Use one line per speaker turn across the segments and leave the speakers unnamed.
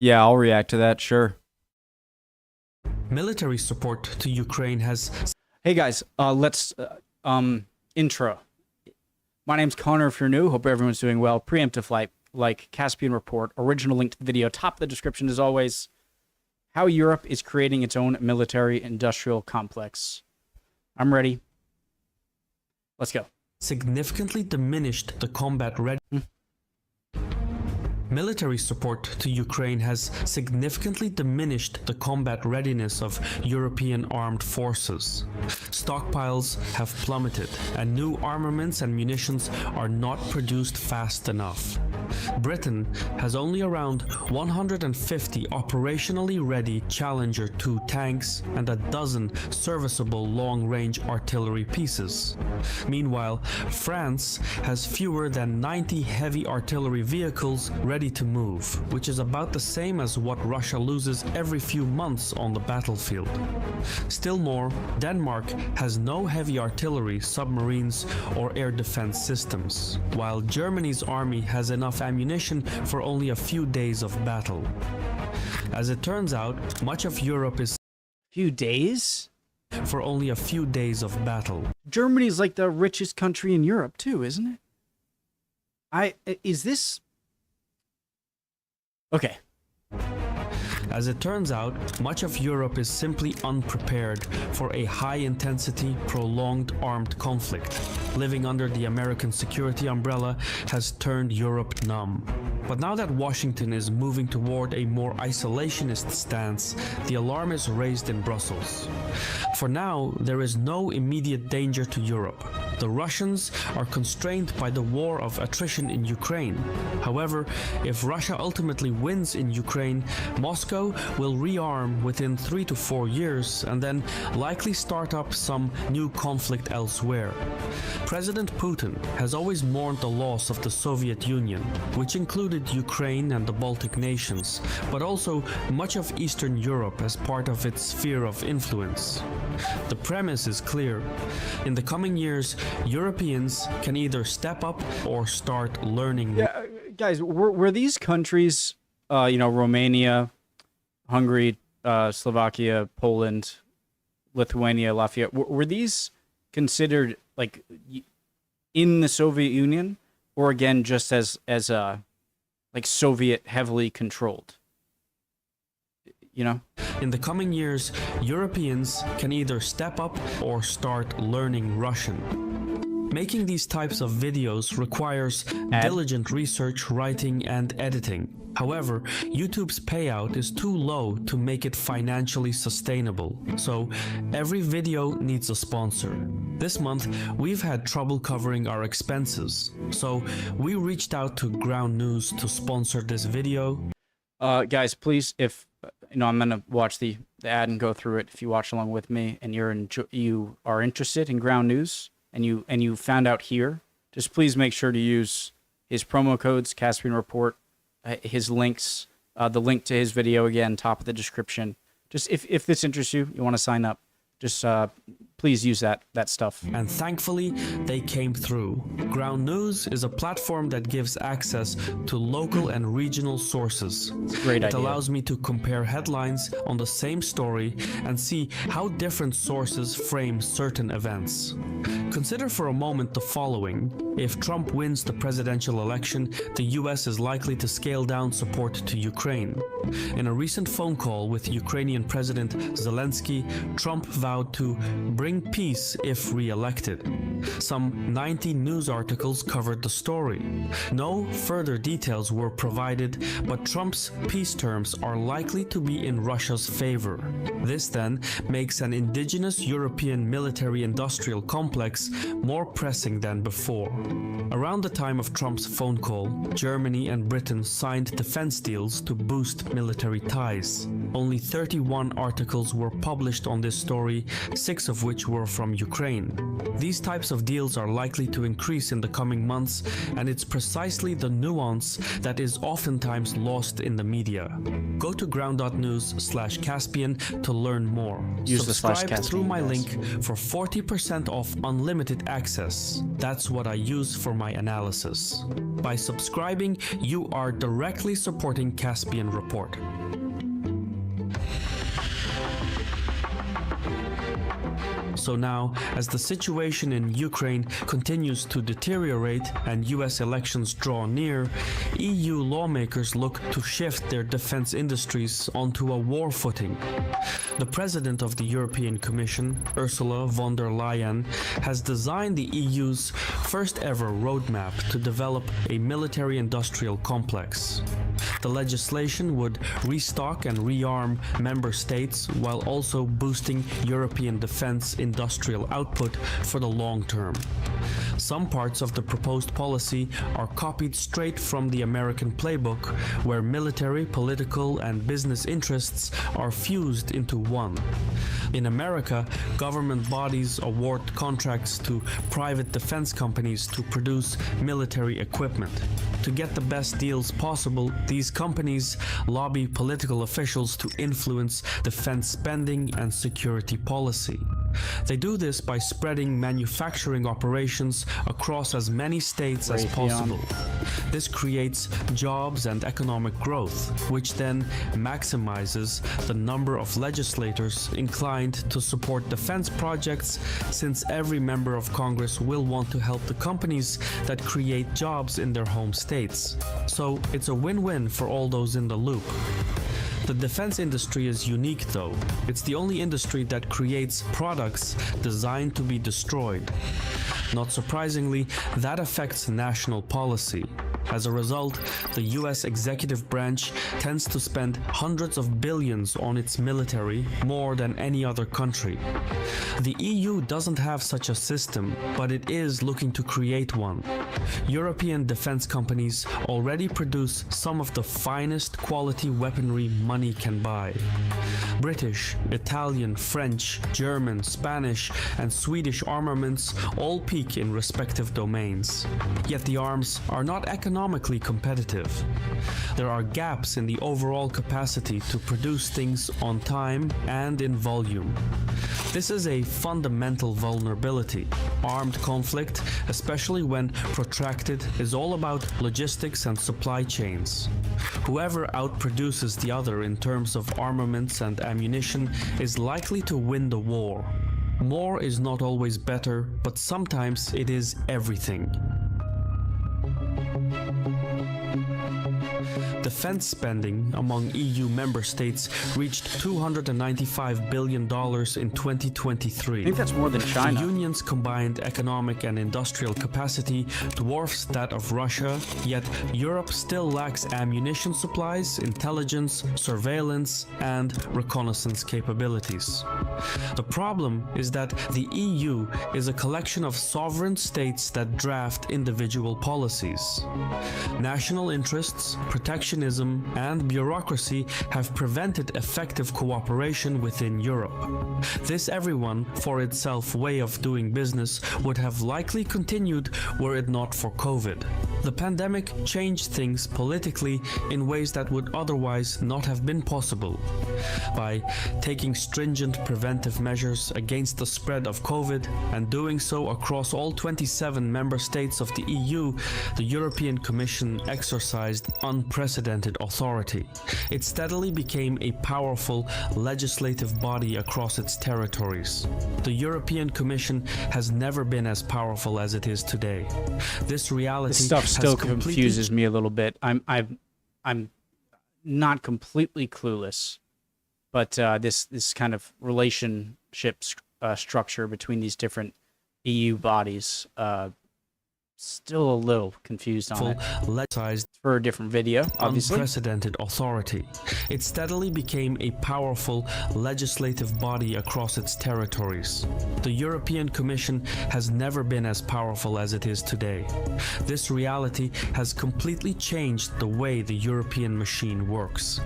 Yeah, I'll react to that, sure.
Military support to Ukraine has...
Hey guys, let's intro. My name's Connor if you're new. Hope everyone's doing well. Preemptive like Caspian Report. Original link to the video. Top of the description as always. How Europe is creating its own military industrial complex. I'm ready. Let's go.
Significantly diminished the combat readiness. Military support to Ukraine has significantly diminished the combat readiness of European armed forces. Stockpiles have plummeted, and new armaments and munitions are not produced fast enough. Britain has only around 150 operationally ready Challenger 2 tanks and a dozen serviceable long-range artillery pieces. Meanwhile, France has fewer than 90 heavy artillery vehicles ready to move, which is about the same as what Russia loses every few months on the battlefield. Still more, Denmark has no heavy artillery, submarines, or air defense systems, while Germany's army has enough ammunition for only a few days of battle. As it turns out, much of Europe is
Few days?
for only a few days of battle.
Germany's like the richest country in Europe too, isn't it? Is this... Okay.
As it turns out, much of Europe is simply unprepared for a high-intensity, prolonged armed conflict. Living under the American security umbrella has turned Europe numb. But now that Washington is moving toward a more isolationist stance, the alarm is raised in Brussels. For now, there is no immediate danger to Europe. The Russians are constrained by the war of attrition in Ukraine. However, if Russia ultimately wins in Ukraine, Moscow will rearm within 3 to 4 years and then likely start up some new conflict elsewhere. President Putin has always mourned the loss of the Soviet Union, which included Ukraine and the Baltic nations, but also much of Eastern Europe as part of its sphere of influence. The premise is clear. In the coming years, Europeans can either step up or start learning.
Yeah, guys, were these countries, Romania, Hungary, Slovakia, Poland, Lithuania, Latvia, were these considered like in the Soviet Union, or again just as like Soviet heavily controlled? You know?
In the coming years, Europeans can either step up or start learning Russian. Making these types of videos requires diligent research, writing, and editing. However, YouTube's payout is too low to make it financially sustainable, so every video needs a sponsor. This month, we've had trouble covering our expenses, so we reached out to Ground News to sponsor this video.
Guys, please, if I'm gonna watch the ad and go through it. If you watch along with me and you are interested in Ground News and you found out here, just please make sure to use his promo codes, Caspian Report, his links, the link to his video again, top of the description. Just if this interests you, you want to sign up, just please use that stuff.
And thankfully, they came through. Ground News is a platform that gives access to local and regional sources.
Great idea.
It allows me to compare headlines on the same story and see how different sources frame certain events. Consider for a moment the following. If Trump wins the presidential election, the US is likely to scale down support to Ukraine. In a recent phone call with Ukrainian President Zelensky, Trump vowed to bring peace if re-elected. Some 90 news articles covered the story. No further details were provided, but Trump's peace terms are likely to be in Russia's favor. This then makes an indigenous European military-industrial complex more pressing than before. Around the time of Trump's phone call, Germany and Britain signed defense deals to boost military ties. Only 31 articles were published on this story, 6 of which which were from Ukraine. These types of deals are likely to increase in the coming months, and it's precisely the nuance that is oftentimes lost in the media. Go to ground.news/Caspian to learn more.
Use the
Subscribe
/Caspian,
through my
guys.
link for 40% off unlimited access. That's what I use for my analysis. By subscribing, you are directly supporting Caspian Report. So now, as the situation in Ukraine continues to deteriorate and US elections draw near, EU lawmakers look to shift their defense industries onto a war footing. The president of the European Commission, Ursula von der Leyen, has designed the EU's first ever roadmap to develop a military-industrial complex. The legislation would restock and rearm member states while also boosting European defense industrial output for the long term. Some parts of the proposed policy are copied straight from the American playbook, where military, political, and business interests are fused into one. In America, government bodies award contracts to private defense companies to produce military equipment. To get the best deals possible, these companies lobby political officials to influence defense spending and security policy. They do this by spreading manufacturing operations across as many states as possible. This creates jobs and economic growth, which then maximizes the number of legislators inclined to support defense projects, since every member of Congress will want to help the companies that create jobs in their home states. So it's a win-win for all those in the loop. The defense industry is unique though. It's the only industry that creates products designed to be destroyed. Not surprisingly, that affects national policy. As a result, the US executive branch tends to spend hundreds of billions on its military, more than any other country. The EU doesn't have such a system, but it is looking to create one. European defense companies already produce some of the finest quality weaponry money can buy. British, Italian, French, German, Spanish, and Swedish armaments all peak in respective domains. Yet the arms are not economically competitive. There are gaps in the overall capacity to produce things on time and in volume. This is a fundamental vulnerability. Armed conflict, especially when protracted, is all about logistics and supply chains. Whoever outproduces the other in terms of armaments and ammunition is likely to win the war. More is not always better, but sometimes it is everything. Defense spending among EU member states reached $295 billion in 2023.
I think that's more than China.
The Union's combined economic and industrial capacity dwarfs that of Russia, yet Europe still lacks ammunition supplies, intelligence, surveillance, and reconnaissance capabilities. The problem is that the EU is a collection of sovereign states that draft individual policies. National interests, protectionism, and bureaucracy have prevented effective cooperation within Europe. This everyone for itself way of doing business would have likely continued were it not for COVID. The pandemic changed things politically in ways that would otherwise not have been possible. By taking stringent preventive measures against the spread of COVID and doing so across all 27 member states of the EU, the European Commission exercised unprecedented authority. It steadily became a powerful legislative body across its territories. The European Commission has never been as powerful as it is today. This reality
This stuff still
has completely
confuses me a little bit. I'm not completely clueless, but this kind of relationship structure between these different EU bodies still a little confused on it.
Legislated
For a different video, obviously.
unprecedented authority. It steadily became a powerful legislative body across its territories. The European Commission has never been as powerful as it is today. This reality has completely changed the way the European machine works.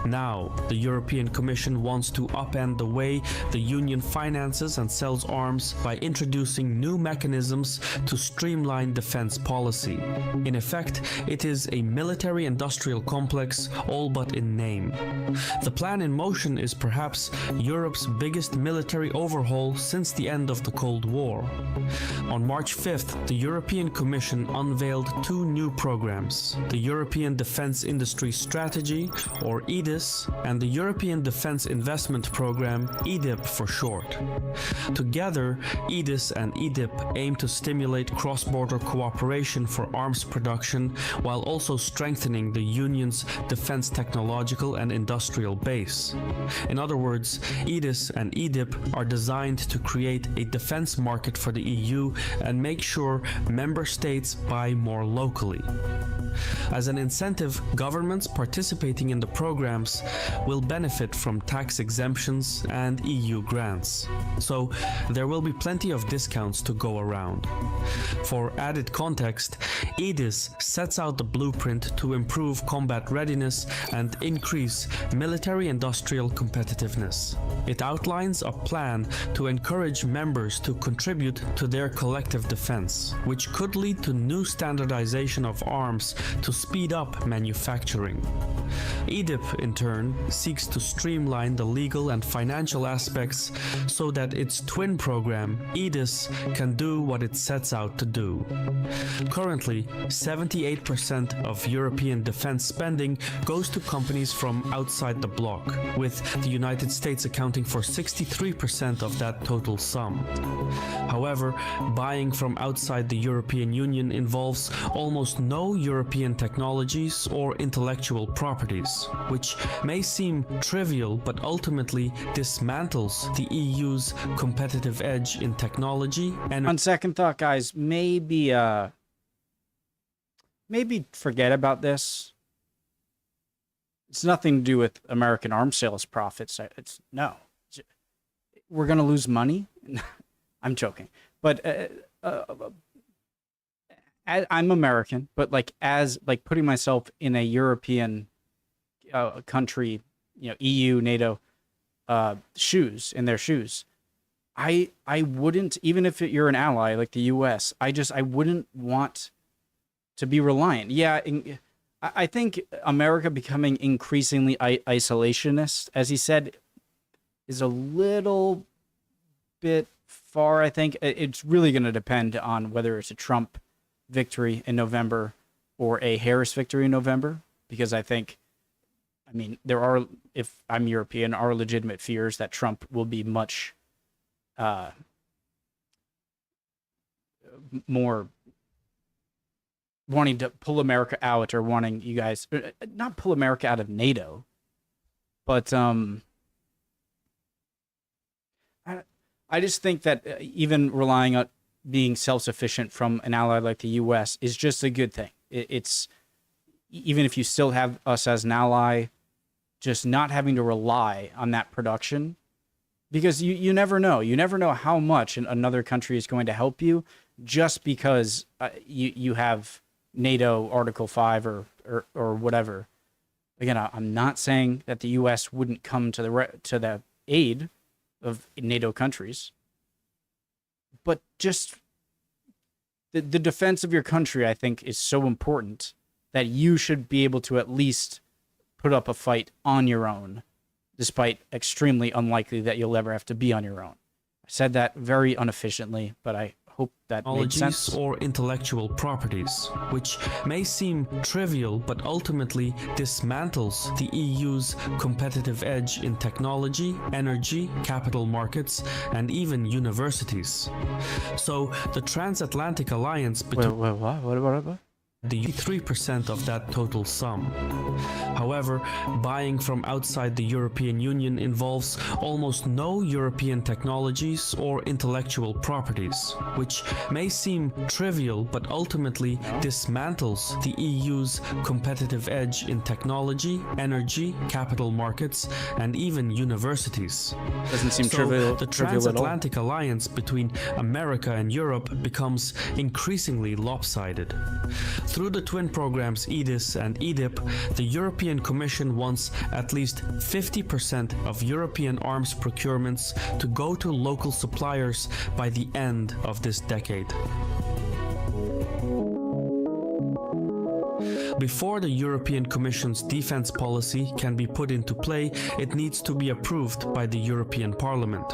Now, the European Commission wants to upend the way the Union finances and sells arms by introducing new mechanisms to streamline defense policy. In effect, it is a military-industrial complex, all but in name. The plan in motion is perhaps Europe's biggest military overhaul since the end of the Cold War. On March 5th, the European Commission unveiled two new programs: the European Defense Industry Strategy, or EDIS, and the European Defense Investment Program, EDIP for short. Together, EDIS and EDIP aim to stimulate cross-border cooperation for arms production while also strengthening the Union's defense technological and industrial base. In other words, EDIS and EDIP are designed to create a defense market for the EU and make sure member states buy more locally. As an incentive, governments participating in the programs will benefit from tax exemptions and EU grants. So there will be plenty of discounts to go around. For added context, EDIS sets out the blueprint to improve combat readiness and increase military-industrial competitiveness. It outlines a plan to encourage members to contribute to their collective defense, which could lead to new standardization of arms to speed up manufacturing. EDIP, in turn, seeks to streamline the legal and financial aspects so that its twin program, EDIS, can do what it sets out to do. Currently, 78% of European defense spending goes to companies from outside the bloc, with the United States accounting for 63% of that total sum. However, buying from outside the European Union involves almost no European technologies or intellectual properties, which may seem trivial but ultimately dismantles the EU's competitive edge in technology and...
On second thought, guys, maybe forget about this. It's nothing to do with American arms sales profits. We're gonna lose money. I'm joking, but I'm American, but as putting myself in a European country, EU, NATO shoes, in their shoes, I wouldn't, even if you're an ally like the US, I wouldn't want to be reliant. Yeah, I think America becoming increasingly isolationist, as he said, is a little bit far. I think it's really going to depend on whether it's a Trump victory in November or a Harris victory in November, because there are, if I'm European, are legitimate fears that Trump will be much more wanting to pull America out, or wanting you guys not pull America out of NATO, but I just think that even relying on being self-sufficient from an ally like the U.S. is just a good thing. It's even if you still have us as an ally, just not having to rely on that production, because you never know. You never know how much another country is going to help you just because you have NATO Article 5 or whatever. Again, I'm not saying that the U.S. wouldn't come to the aid of NATO countries, but just the defense of your country, I think, is so important that you should be able to at least put up a fight on your own, despite extremely unlikely that you'll ever have to be on your own. I said that very inefficiently, but I hope that made sense.
Or intellectual properties, which may seem trivial but ultimately dismantles the EU's competitive edge in technology, energy, capital markets, and even universities. So the transatlantic alliance between...
What?
the 3% of that total sum. However, buying from outside the European Union involves almost no European technologies or intellectual properties, which may seem trivial but ultimately dismantles the EU's competitive edge in technology, energy, capital markets, and even universities.
Doesn't seem
So
trivial.
the
trivial at all.
transatlantic alliance between America and Europe becomes increasingly lopsided. Through the twin programs EDIS and EDIP, the European Commission wants at least 50% of European arms procurements to go to local suppliers by the end of this decade. Before the European Commission's defense policy can be put into play, it needs to be approved by the European Parliament.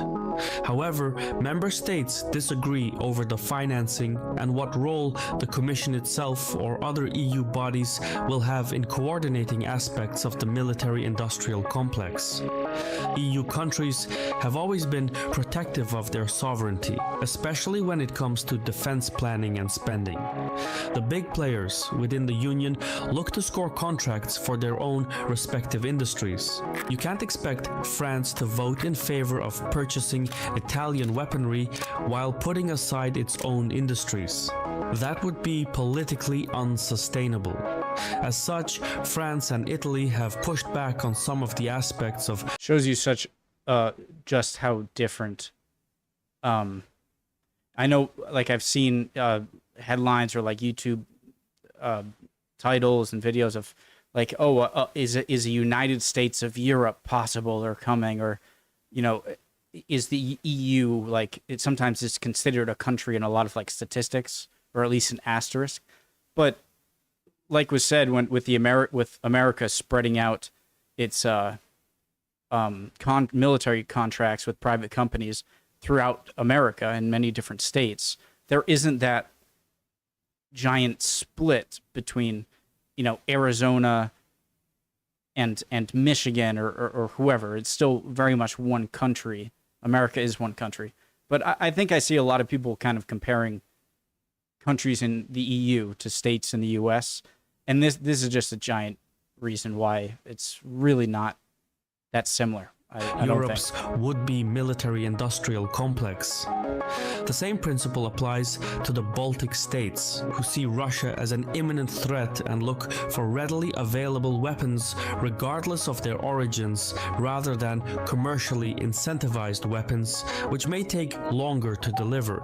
However, member states disagree over the financing and what role the Commission itself or other EU bodies will have in coordinating aspects of the military-industrial complex. EU countries have always been protective of their sovereignty, especially when it comes to defense planning and spending. The big players within the Union look to score contracts for their own respective industries. You can't expect France to vote in favor of purchasing Italian weaponry while putting aside its own industries. That would be politically unsustainable. As such, France and Italy have pushed back on some of the aspects of
Shows you such just how different. I know, like I've seen headlines or like YouTube titles and videos of like, is a United States of Europe possible or coming, or is the EU like sometimes it's considered a country in a lot of like statistics, or at least an asterisk. But like was said, with America spreading out its military contracts with private companies throughout America in many different states, there isn't that giant split between Arizona and Michigan or whoever. It's still very much one country. America is one country. But I think I see a lot of people kind of comparing countries in the EU to states in the US, and this is just a giant reason why it's really not that similar. I don't
Europe's
think.
would-be military-industrial complex. The same principle applies to the Baltic states, who see Russia as an imminent threat and look for readily available weapons regardless of their origins, rather than commercially incentivized weapons, which may take longer to deliver.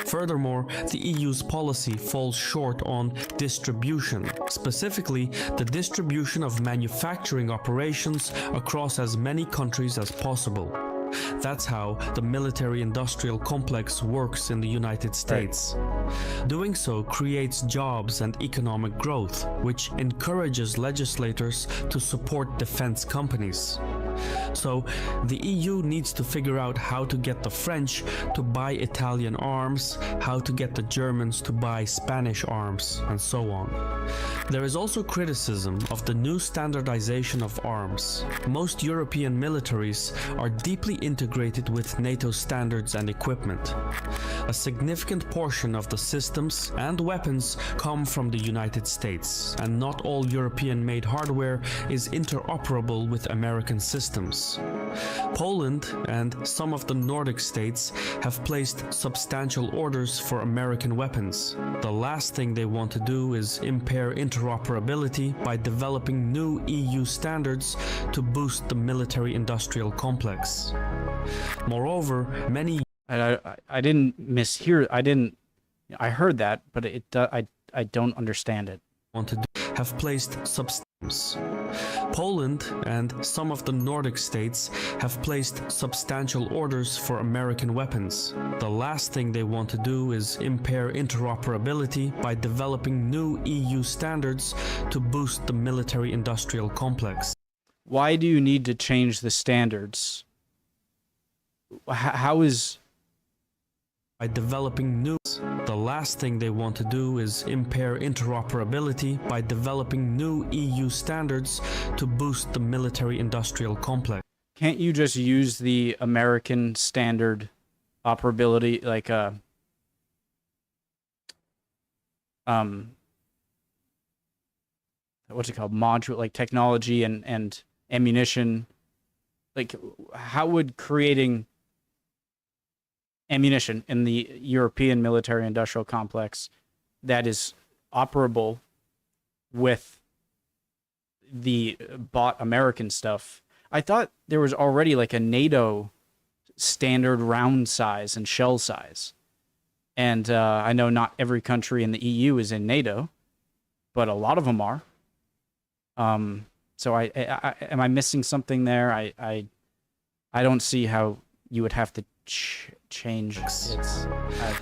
Furthermore, the EU's policy falls short on distribution, specifically the distribution of manufacturing operations across as many countries as possible. That's how the military-industrial complex works in the United States. Doing so creates jobs and economic growth, which encourages legislators to support defense companies. So, the EU needs to figure out how to get the French to buy Italian arms, how to get the Germans to buy Spanish arms, and so on. There is also criticism of the new standardization of arms. Most European militaries are deeply integrated with NATO standards and equipment. A significant portion of the systems and weapons come from the United States, and not all European-made hardware is interoperable with American systems. Poland and some of the Nordic states have placed substantial orders for American weapons. The last thing they want to do is impair interoperability by developing new EU standards to boost the military-industrial complex. Moreover, many
I didn't mishear. I heard that, but I don't understand it.
want to do have placed substance. Poland and some of the Nordic states have placed substantial orders for American weapons. The last thing they want to do is impair interoperability by developing new EU standards to boost the military-industrial complex.
Why do you need to change the standards? How is...
By developing new, the last thing they want to do is impair interoperability by developing new EU standards to boost the military-industrial complex.
Can't you just use the American standard operability, like what's it called, module, like technology and ammunition. Like, how would creating ammunition in the European military industrial complex that is operable with the bought American stuff? I thought there was already like a NATO standard round size and shell size. And I know not every country in the EU is in NATO, but a lot of them are. So I am I missing something there? I don't see how you would have to change.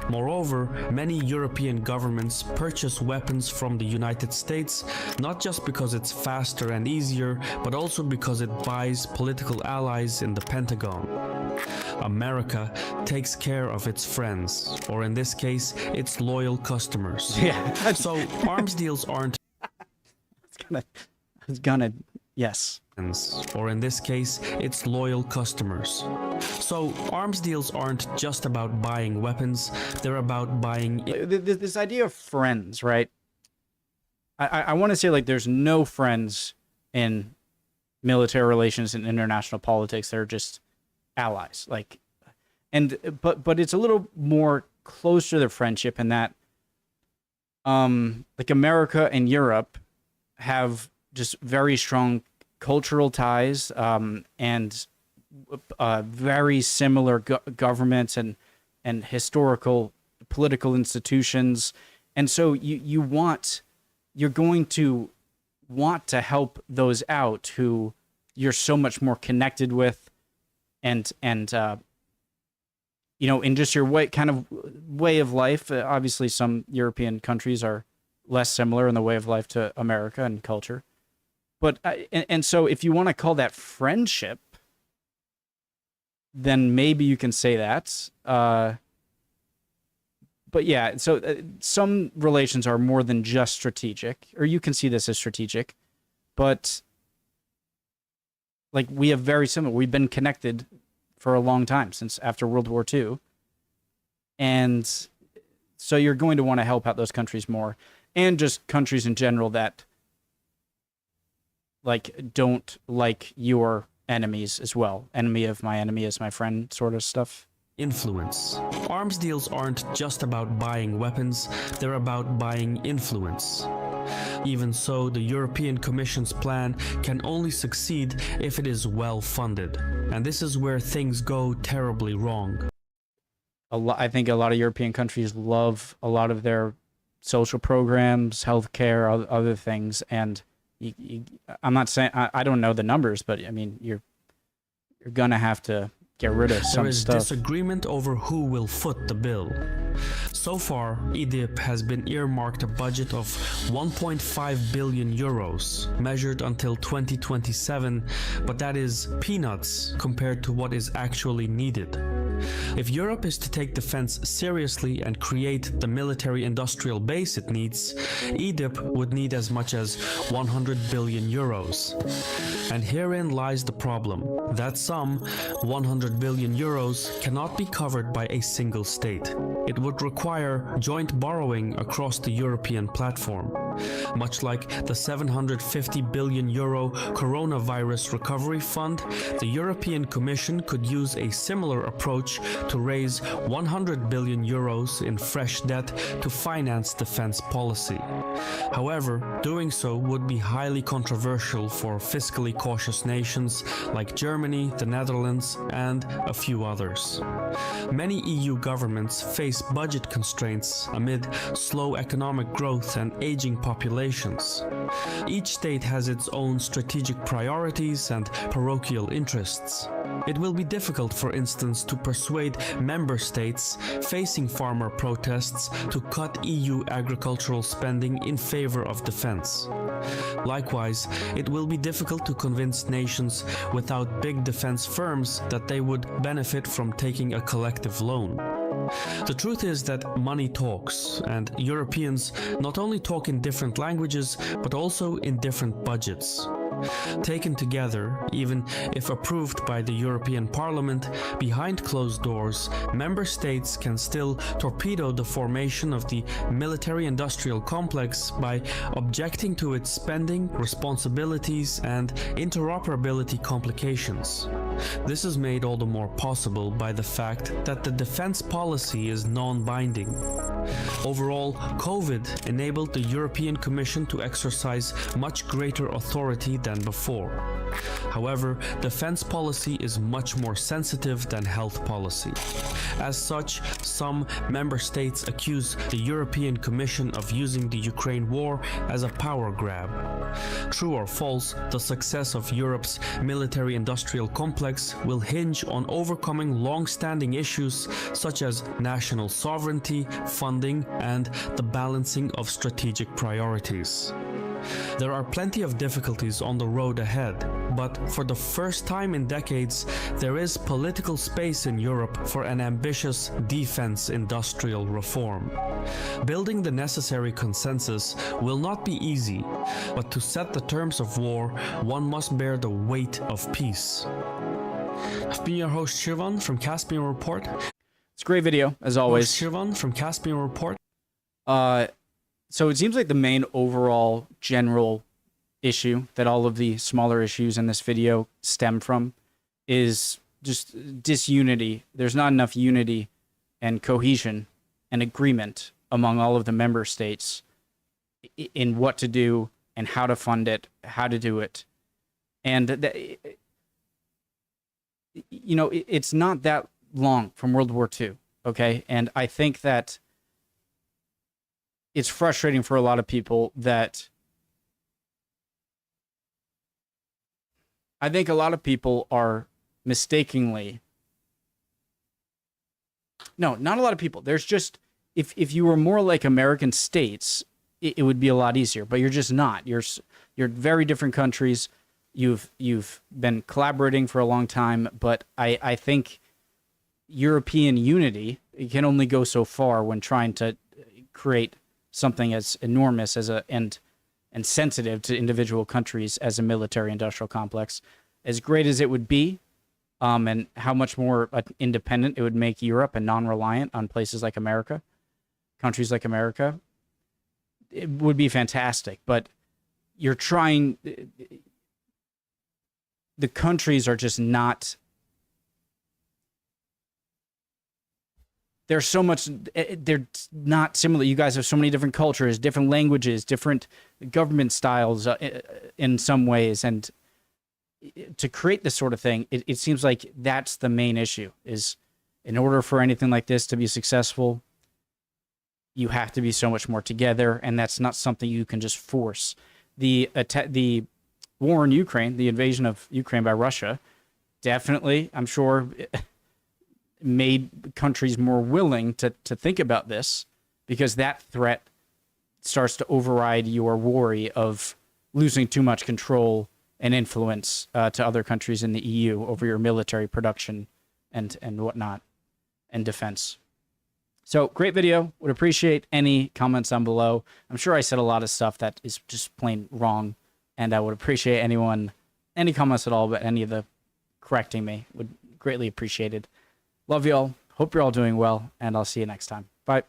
Moreover, many European governments purchase weapons from the United States, not just because it's faster and easier, but also because it buys political allies in the Pentagon. America takes care of its friends, or in this case, its loyal customers.
Yeah.
So arms deals aren't
yes.
Or in this case, its loyal customers. So arms deals aren't just about buying weapons, they're about buying...
This idea of friends, right? I want to say, like, there's no friends in military relations and international politics. They're just allies. Like, but it's a little more closer to friendship in that, like, America and Europe have just very strong cultural ties, and very similar governments and historical political institutions, and so you're going to want to help those out who you're so much more connected with, and you know, in just your way of life. Obviously, some European countries are less similar in the way of life to America and culture. But and so if you want to call that friendship, then maybe you can say that. But yeah, so some relations are more than just strategic, or you can see this as strategic. But like, we have very similar. We've been connected for a long time, since after World War II. And so you're going to want to help out those countries more, and just countries in general that, like, don't like your enemies as well. Enemy of my enemy is my friend sort of stuff.
Influence. Arms deals aren't just about buying weapons, they're about buying influence. Even so, the European Commission's plan can only succeed if it is well funded. And this is where things go terribly wrong.
I think a lot of European countries love a lot of their social programs, healthcare, other things, and I'm not saying I don't know the numbers, but I mean, you're gonna have to get rid of some stuff.
There is disagreement over who will foot the bill. So far, EDIP has been earmarked a budget of 1.5 billion euros, measured until 2027, but that is peanuts compared to what is actually needed. If Europe is to take defense seriously and create the military-industrial base it needs, EDIP would need as much as 100 billion euros. And herein lies the problem. That sum, 100 billion euros, cannot be covered by a single state. It would require joint borrowing across the European platform. Much like the 750 billion euro coronavirus recovery fund, the European Commission could use a similar approach to raise 100 billion euros in fresh debt to finance defense policy. However, doing so would be highly controversial for fiscally cautious nations like Germany, the Netherlands, and a few others. Many EU governments face budget constraints amid slow economic growth and aging populations. Each state has its own strategic priorities and parochial interests. It will be difficult, for instance, to persuade member states facing farmer protests to cut EU agricultural spending in favor of defense. Likewise, it will be difficult to convince nations without big defense firms that they would benefit from taking a collective loan. The truth is that money talks, and Europeans not only talk in different languages, but also in different budgets. Taken together, even if approved by the European Parliament, behind closed doors, member states can still torpedo the formation of the military-industrial complex by objecting to its spending, responsibilities, and interoperability complications. This is made all the more possible by the fact that the defense policy is non-binding. Overall, COVID enabled the European Commission to exercise much greater authority than before. However, defense policy is much more sensitive than health policy. As such, some member states accuse the European Commission of using the Ukraine war as a power grab. True or false, the success of Europe's military-industrial complex will hinge on overcoming long-standing issues such as national sovereignty, funding, and the balancing of strategic priorities. There are plenty of difficulties on the road ahead, but for the first time in decades, there is political space in Europe for an ambitious defense industrial reform. Building the necessary consensus will not be easy, but to set the terms of war, one must bear the weight of peace. I've been your host Shirvan from Caspian Report.
It's a great video, as always.
Shirvan from Caspian Report.
So it seems like the main overall general issue that all of the smaller issues in this video stem from is just disunity. There's not enough unity and cohesion and agreement among all of the member states in what to do and how to fund it, how to do it. And, you know, it's not that long from World War II, okay? And I think that it's frustrating for a lot of people that I think a lot of people are mistakenly. No, not a lot of people. There's just, if you were more like American states, it would be a lot easier, but you're just not. You're very different countries. You've been collaborating for a long time, but I think European unity, it can only go so far when trying to create something as enormous as and sensitive to individual countries as a military-industrial complex. As great as it would be, and how much more independent it would make Europe and non-reliant on places like America, countries like America, it would be fantastic. But you're trying... The countries are just not... There's so much, they're not similar. You guys have so many different cultures, different languages, different government styles in some ways. And to create this sort of thing, it seems like that's the main issue, is in order for anything like this to be successful, you have to be so much more together. And that's not something you can just force. The war in Ukraine, the invasion of Ukraine by Russia, definitely, I'm sure... made countries more willing to think about this, because that threat starts to override your worry of losing too much control and influence to other countries in the EU over your military production and whatnot and defense. So great video. Would appreciate any comments down below. I'm sure I said a lot of stuff that is just plain wrong, and I would appreciate any comments at all, but any of the correcting me would greatly appreciated. Love y'all. Hope you're all doing well, and I'll see you next time. Bye.